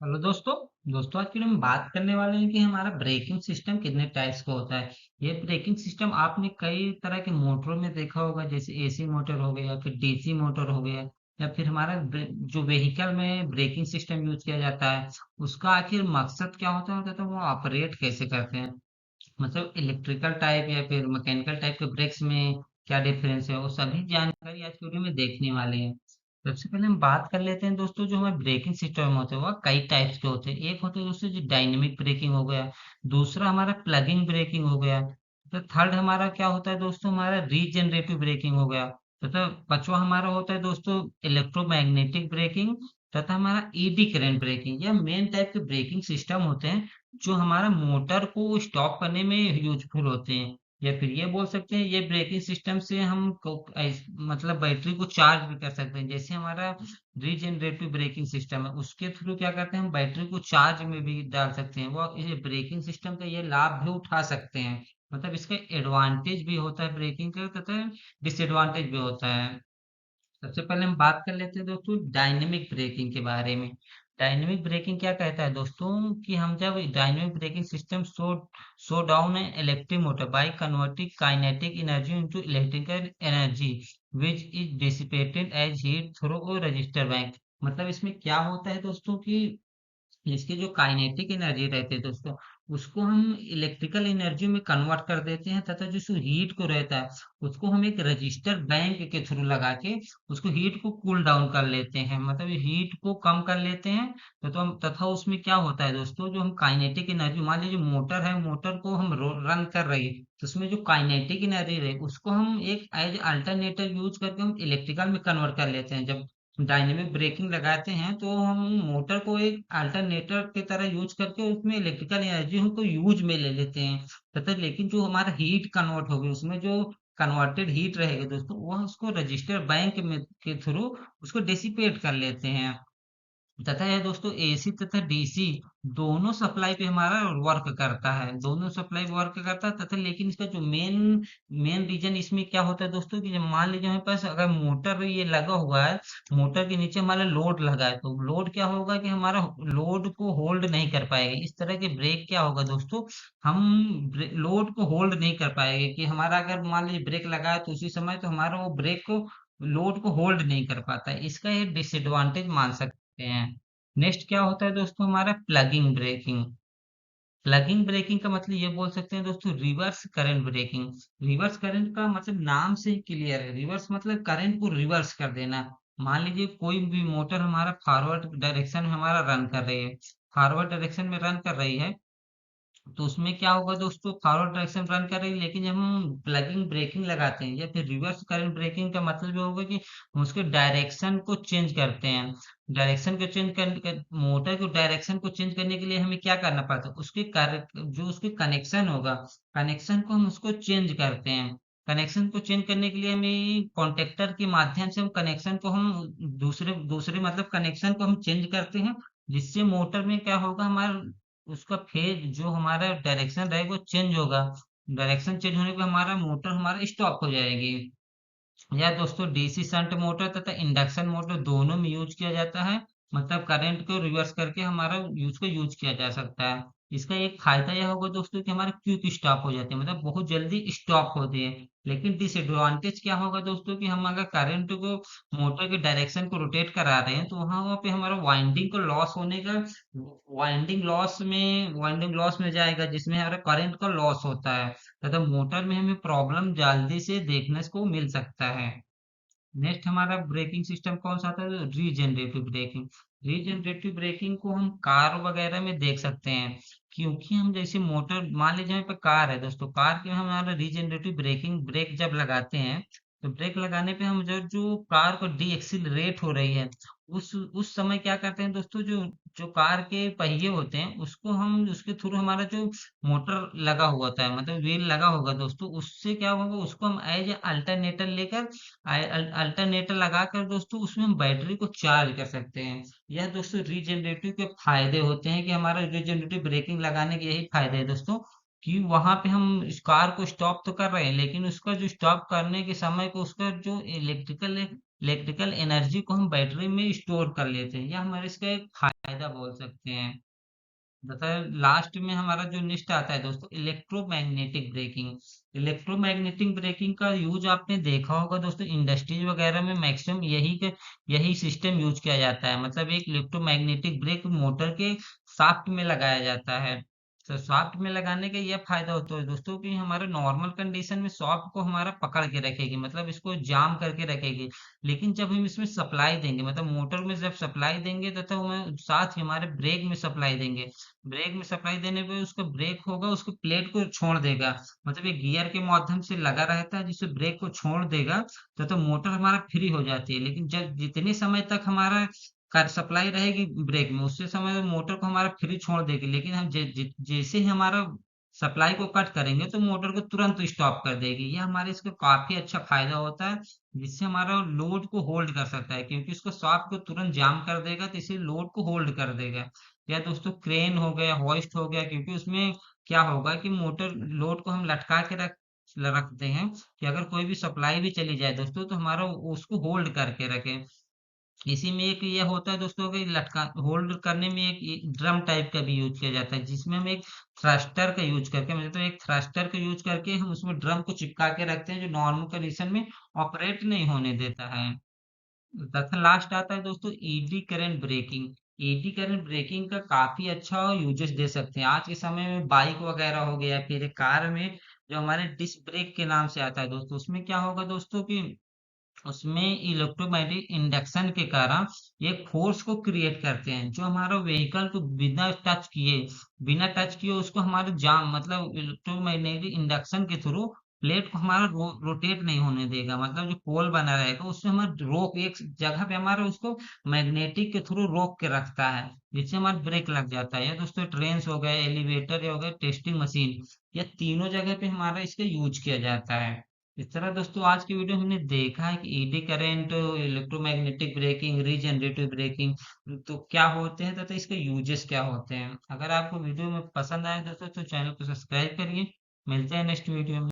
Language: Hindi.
हेलो दोस्तों। आज की हम बात करने वाले हैं कि हमारा ब्रेकिंग सिस्टम कितने टाइप्स का होता है। ये ब्रेकिंग सिस्टम आपने कई तरह के मोटरों में देखा होगा, जैसे एसी मोटर हो गया, फिर डीसी मोटर हो गया, या फिर हमारा जो व्हीकल में ब्रेकिंग सिस्टम यूज किया जाता है, उसका आखिर मकसद क्या होता है तो वो ऑपरेट कैसे करते हैं। मतलब इलेक्ट्रिकल टाइप या फिर मैकेनिकल टाइप के ब्रेक्स में क्या डिफरेंस है, वो सभी जानकारी आज की वीडियो में देखने वाले हैं। सबसे पहले हम बात कर लेते हैं दोस्तों, जो हमारे ब्रेकिंग सिस्टम होते हैं वह कई टाइप्स के होते हैं। एक होते हैं दोस्तों जो डायनेमिक ब्रेकिंग हो गया, दूसरा हमारा प्लगिंग ब्रेकिंग हो गया, तो थर्ड हमारा क्या होता है दोस्तों, हमारा रीजनरेटिव ब्रेकिंग हो गया, तथा पांचवा हमारा होता है दोस्तों इलेक्ट्रोमैग्नेटिक ब्रेकिंग, तथा हमारा ईडी करंट ब्रेकिंग। यह मेन टाइप के ब्रेकिंग सिस्टम होते हैं जो हमारा मोटर को स्टॉप करने में यूजफुल होते हैं। या फिर ये बोल सकते हैं ये ब्रेकिंग सिस्टम से हम मतलब बैटरी को चार्ज भी कर सकते हैं। जैसे हमारा रीजनरेटिव ब्रेकिंग सिस्टम है, उसके थ्रू क्या करते हैं, हम बैटरी को चार्ज में भी डाल सकते हैं। वो इस ब्रेकिंग सिस्टम का ये लाभ भी उठा सकते हैं। मतलब इसका एडवांटेज भी होता है ब्रेकिंग का, तथा डिसएडवांटेज भी होता है। सबसे पहले हम बात कर लेते हैं दोस्तों डायनेमिक ब्रेकिंग के बारे में। डायनेमिक ब्रेकिंग क्या कहता है दोस्तों, कि हम जब डायनेमिक ब्रेकिंग सिस्टम शो down an electric motor by converting kinetic energy into electrical energy which is dissipated as heat through a resistor bank. मतलब इसमें क्या होता है दोस्तों कि इसकी जो काइनेटिक एनर्जी रहती है दोस्तों, उसको हम इलेक्ट्रिकल एनर्जी में कन्वर्ट कर देते हैं, तथा जो हीट को रहता है उसको हम एक रजिस्टर बैंक के थ्रू लगा के उसको हीट को कूल डाउन कर लेते हैं, मतलब हीट को कम कर लेते हैं। तथा उसमें क्या होता है दोस्तों, जो हम काइनेटिक एनर्जी, मान लीजिए मोटर है, मोटर को हम रन कर रही है, तो उसमें जो काइनेटिक एनर्जी रहे उसको हम एक एज अल्टरनेटर यूज करके हम इलेक्ट्रिकल में कन्वर्ट कर लेते हैं। जब डायनेमिक ब्रेकिंग लगाते हैं तो हम मोटर को एक अल्टरनेटर की तरह यूज करके उसमें इलेक्ट्रिकल एनर्जी हमको यूज में ले लेते हैं। तथा लेकिन जो हमारा हीट कन्वर्ट होगी, उसमें जो कन्वर्टेड हीट रहेगी दोस्तों, वह उसको रजिस्टर बैंक में के थ्रू उसको डिसिपेट कर लेते हैं। तथा यह दोस्तों एसी तथा डीसी दोनों सप्लाई पे हमारा वर्क करता है, दोनों सप्लाई वर्क करता है। तथा लेकिन इसका जो मेन मेन रीजन इसमें क्या होता है दोस्तों, कि जब मान लीजिए हमारे पास अगर मोटर ये लगा हुआ है, मोटर के नीचे हमारा लोड लगा है, तो लोड क्या होगा कि हमारा लोड को होल्ड नहीं कर पाएगा। इस तरह के ब्रेक क्या होगा दोस्तों, हम लोड को होल्ड नहीं कर पाएंगे। कि हमारा अगर मान लीजिए ब्रेक लगा है तो उसी समय तो हमारा वो ब्रेक को लोड को होल्ड नहीं कर पाता है, इसका ये डिसएडवांटेज मान सकते हैं। नेक्स्ट क्या होता है दोस्तों, हमारा प्लगिंग ब्रेकिंग। प्लगिंग ब्रेकिंग का मतलब ये बोल सकते हैं दोस्तों reverse current braking. Reverse current का मतलब नाम से ही क्लियर है, रिवर्स मतलब करंट को रिवर्स कर देना। मान लीजिए कोई भी मोटर हमारा फॉरवर्ड डायरेक्शन में हमारा रन कर रही है, फॉरवर्ड डायरेक्शन में रन कर रही है, तो उसमें क्या होगा दोस्तों, फॉरवर्ड डायरेक्शन रन कर रही है, लेकिन जब हम प्लगिंग ब्रेकिंग लगाते हैं या फिर रिवर्स करंट ब्रेकिंग का मतलब ये होगा कि हम उसके डायरेक्शन को चेंज करते हैं। डायरेक्शन को चेंज कर मोटर को डायरेक्शन को चेंज करने के लिए हमें क्या करना पड़ता है, उसके जो उसके कनेक्शन होगा, कनेक्शन को हम उसको चेंज करते हैं। कनेक्शन को चेंज करने के लिए हमें कॉन्टेक्टर के माध्यम से हम कनेक्शन को हम दूसरे दूसरे मतलब कनेक्शन को हम चेंज करते हैं, जिससे मोटर में क्या होगा, हमारा उसका फेज जो हमारा डायरेक्शन रहेगा वो चेंज होगा। डायरेक्शन चेंज होने पे हमारा मोटर हमारा स्टॉप हो जाएगी। या दोस्तों डीसी शंट मोटर तथा इंडक्शन मोटर दोनों में यूज किया जाता है। मतलब करंट को रिवर्स करके हमारा यूज किया जा सकता है। इसका एक फायदा यह होगा दोस्तों कि हमारे क्विक स्टॉप हो जाते हैं, मतलब बहुत जल्दी स्टॉप होते हैं। लेकिन डिसएडवांटेज क्या होगा दोस्तों, कि हम अगर करंट को मोटर के डायरेक्शन को रोटेट करा रहे हैं, तो वहां पे हमारा वाइंडिंग को लॉस होने का, वाइंडिंग लॉस में जाएगा, जिसमें हमारा करंट का लॉस होता है, तथा मोटर में हमें प्रॉब्लम जल्दी से देखने को मिल सकता है। नेक्स्ट हमारा ब्रेकिंग सिस्टम कौन सा आता है, रीजनरेटिव ब्रेकिंग। रीजनरेटिव ब्रेकिंग को हम कार वगैरह में देख सकते हैं, क्योंकि हम जैसे मोटर, मान लीजिए हमारे पे कार है दोस्तों, कार के हम हमारा रीजनरेटिव ब्रेकिंग ब्रेक जब लगाते हैं, तो ब्रेक लगाने पे हम जो जो कार को डी एक्सिलरेट हो रही है, उस समय क्या करते हैं दोस्तों, जो जो कार के पहिए होते हैं उसको हम उसके थ्रू हमारा जो मोटर लगा हुआ था, मतलब व्हील लगा होगा दोस्तों, उससे क्या होगा, उसको हम एज अल्टरनेटर लेकर अल्टरनेटर लगाकर दोस्तों उसमें हम बैटरी को चार्ज कर सकते हैं। यह दोस्तों रीजनरेटिव के फायदे होते हैं, कि हमारा रीजनरेटिव ब्रेकिंग लगाने के यही फायदे हैं दोस्तों, कि वहां पे हम इस कार को स्टॉप तो कर रहे हैं, लेकिन उसका जो स्टॉप करने के समय को उसका जो इलेक्ट्रिकल एनर्जी को हम बैटरी में स्टोर कर लेते हैं। यह हमारे इसका एक फायदा बोल सकते हैं। तथा लास्ट में हमारा जो नेक्स्ट आता है दोस्तों, इलेक्ट्रोमैग्नेटिक ब्रेकिंग। इलेक्ट्रोमैग्नेटिक ब्रेकिंग का यूज आपने देखा होगा दोस्तों, इंडस्ट्रीज वगैरह में मैक्सिमम यही सिस्टम यूज किया जाता है। मतलब एक इलेक्ट्रोमैग्नेटिक ब्रेक मोटर के शाफ्ट में लगाया जाता है। तो शाफ्ट में लगाने का यह फायदा होता है दोस्तों कि हमारे नॉर्मल कंडीशन में शाफ्ट को हमारा पकड़ के रखेगी, मतलब इसको जाम करके रखेगी। लेकिन जब हम इसमें सप्लाई देंगे, मतलब मोटर में जब सप्लाई देंगे तथा हमें साथ ही हमारे ब्रेक में सप्लाई देंगे, ब्रेक में सप्लाई देने पे उसका ब्रेक होगा, उसको प्लेट को छोड़ देगा। मतलब ये गियर के माध्यम से लगा रहता है जिससे ब्रेक को छोड़ देगा, तो मोटर हमारा फ्री हो जाती है। लेकिन जब जितने समय तक हमारा कर सप्लाई रहेगी ब्रेक में, उससे समय मोटर को हमारा फ्री छोड़ देगी। लेकिन हम जैसे ही हमारा सप्लाई को कट करेंगे तो मोटर को तुरंत स्टॉप कर देगी। ये हमारे इसका काफी अच्छा फायदा होता है, जिससे हमारा लोड को होल्ड कर सकता है, क्योंकि उसको शाफ्ट को तुरंत जाम कर देगा तो इसे लोड को होल्ड कर देगा। या दोस्तों क्रेन हो गया, होइस्ट हो गया, क्योंकि उसमें क्या होगा कि मोटर लोड को हम लटका के रखते हैं कि अगर कोई भी सप्लाई भी चली जाए दोस्तों तो हमारा उसको होल्ड करके रखे। इसी में एक ये होता है दोस्तों कि लटका होल्ड करने में एक ड्रम टाइप का भी यूज किया जाता है, जिसमें हम एक थ्रस्टर का यूज करके, मतलब तो एक थ्रस्टर का यूज करके हम उसमें ड्रम को चिपका के रखते हैं, जो नॉर्मल कंडीशन में ऑपरेट नहीं होने देता है। तथा लास्ट आता है दोस्तों eddy current braking. Eddy current braking का काफी अच्छा यूजेस दे सकते हैं आज के समय में। बाइक वगैरह हो गया, फिर कार में जो हमारे डिस्क ब्रेक के नाम से आता है दोस्तों, उसमें क्या होगा दोस्तों कि उसमें इलेक्ट्रोमैग्नेटिक इंडक्शन के कारण एक फोर्स को क्रिएट करते हैं, जो हमारा व्हीकल को बिना टच किए उसको हमारे जाम, मतलब इलेक्ट्रोमैग्नेटिक इंडक्शन के थ्रू प्लेट को हमारा रोटेट नहीं होने देगा। मतलब जो पोल बना रहेगा उससे हमारा रोक एक जगह पे हमारा उसको मैग्नेटिक के थ्रू रोक के रखता है, जिससे हमारा ब्रेक लग जाता है। या दोस्तों ट्रेन हो गए, एलिवेटर हो गए, टेस्टिंग मशीन, या तीनों जगह पे हमारा इसका यूज किया जाता है। इस तरह दोस्तों आज की वीडियो हमने देखा है कि eddy current, electromagnetic braking, regenerative braking तो क्या होते हैं तथा इसके यूजेस क्या होते हैं। अगर आपको वीडियो में पसंद आए दोस्तों तो चैनल को सब्सक्राइब करिए। मिलते हैं नेक्स्ट वीडियो में।